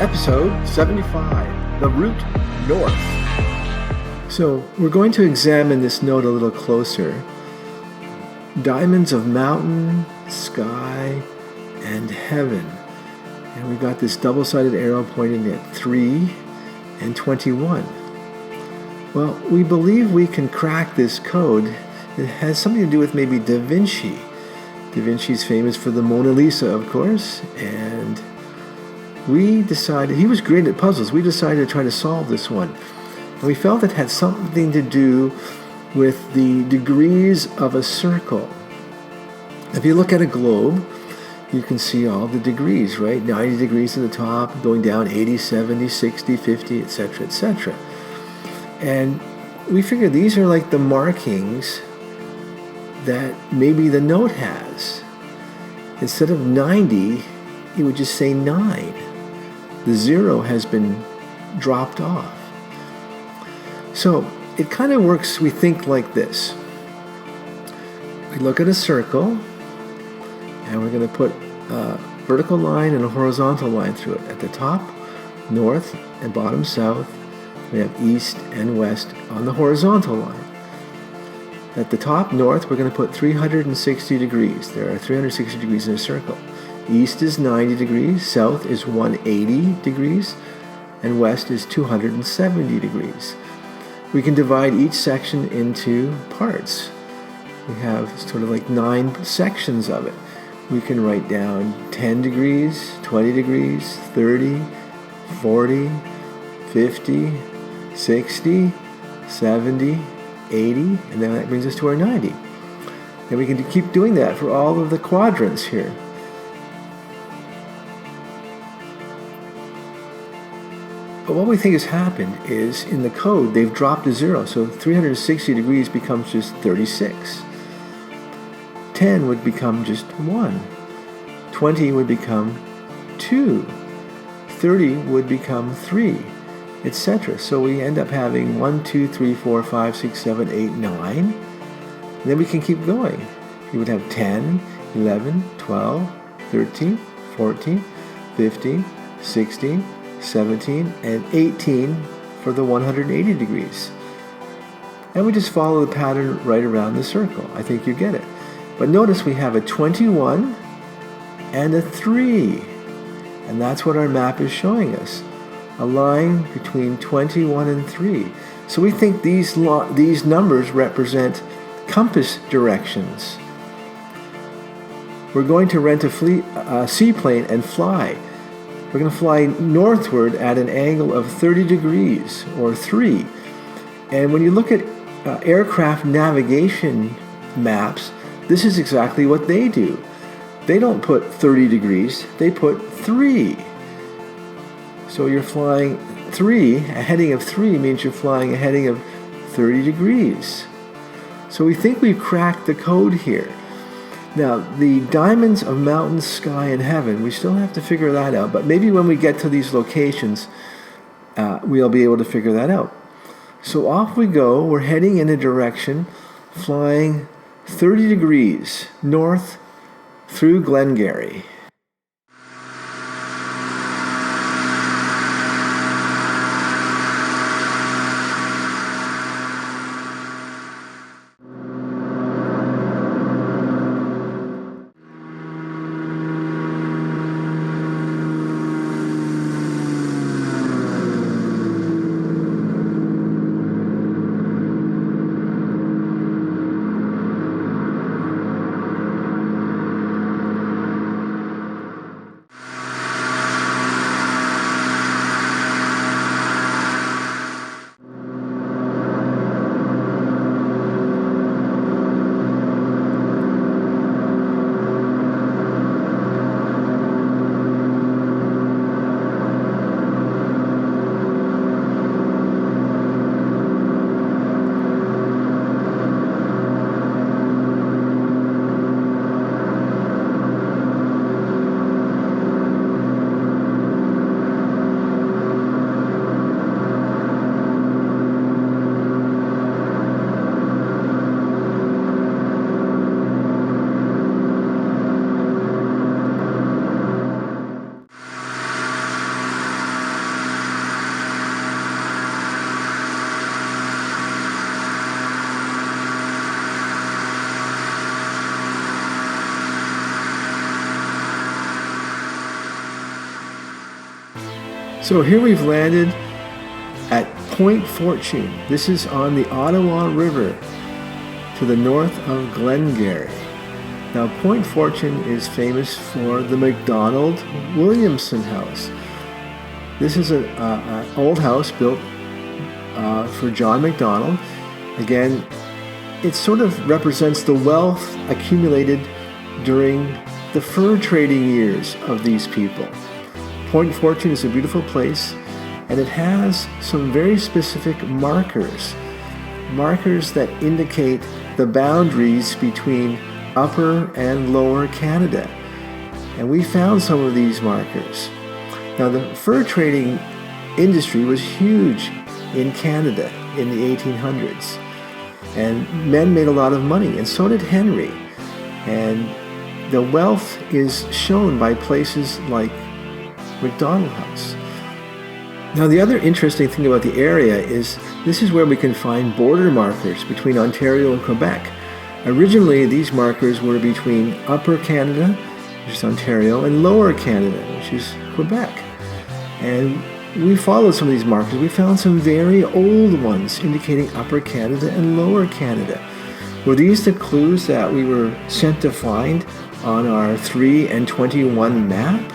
Episode 75, The Route North. So we're going to examine this note a little closer. Diamonds of mountain, sky, and heaven. And we've got this double-sided arrow pointing at 3 and 21. Well, we believe we can crack this code. It has something to do with maybe Da Vinci. Da Vinci's famous for the Mona Lisa, of course, and we decided, he was great at puzzles, we decided to try to solve this one. And we felt it had something to do with the degrees of a circle. If you look at a globe, you can see all the degrees, right? 90 degrees to the top, going down 80, 70, 60, 50, etc., etc. And we figured these are like the markings that maybe the note has. Instead of 90, it would just say 9. The 0 has been dropped off. So it kind of works, we think, like this. We look at a circle, and we're going to put a vertical line and a horizontal line through it. At the top, north, and bottom, south. We have east and west on the horizontal line. At the top, north, we're going to put 360 degrees. There are 360 degrees in a circle. East is 90 degrees, south is 180 degrees, and west is 270 degrees. We can divide each section into parts. We have sort of like 9 sections of it. We can write down 10 degrees, 20 degrees, 30, 40, 50, 60, 70, 80, and then that brings us to our 90. And we can keep doing that for all of the quadrants here. But what we think has happened is in the code they've dropped a 0, so 360 degrees becomes just 36. 10 would become just 1. 20 would become 2. 30 would become 3, etc. So we end up having 1, 2, 3, 4, 5, 6, 7, 8, 9. And then we can keep going. You would have 10, 11, 12, 13, 14, 15, 16, 17, and 18 for the 180 degrees. And we just follow the pattern right around the circle. I think you get it. But notice we have a 21 and a 3. And that's what our map is showing us. A line between 21 and 3. So we think these numbers represent compass directions. We're going to rent a seaplane and fly. We're going to fly northward at an angle of 30 degrees, or 3. And when you look at aircraft navigation maps, this is exactly what they do. They don't put 30 degrees, they put 3. So you're flying 3, a heading of 3 means you're flying a heading of 30 degrees. So we think we've cracked the code here. Now, the diamonds of mountain, sky, and heaven, we still have to figure that out, but maybe when we get to these locations, we'll be able to figure that out. So off we go. We're heading in a direction, flying 30 degrees north through Glengarry. So here we've landed at Pointe Fortune. This is on the Ottawa River to the north of Glengarry. Now, Pointe Fortune is famous for the McDonald Williamson House. This is an old house built for John McDonald. Again, it sort of represents the wealth accumulated during the fur trading years of these people. Pointe Fortune is a beautiful place, and it has some very specific markers that indicate the boundaries between Upper and Lower Canada. And we found some of these markers. Now, the fur trading industry was huge in Canada in the 1800s. And men made a lot of money, and so did Henry. And the wealth is shown by places like McDonald House. Now, the other interesting thing about the area is this is where we can find border markers between Ontario and Quebec. Originally, these markers were between Upper Canada, which is Ontario, and Lower Canada, which is Quebec. And we followed some of these markers. We found some very old ones indicating Upper Canada and Lower Canada. Were these the clues that we were sent to find on our 3 and 21 map?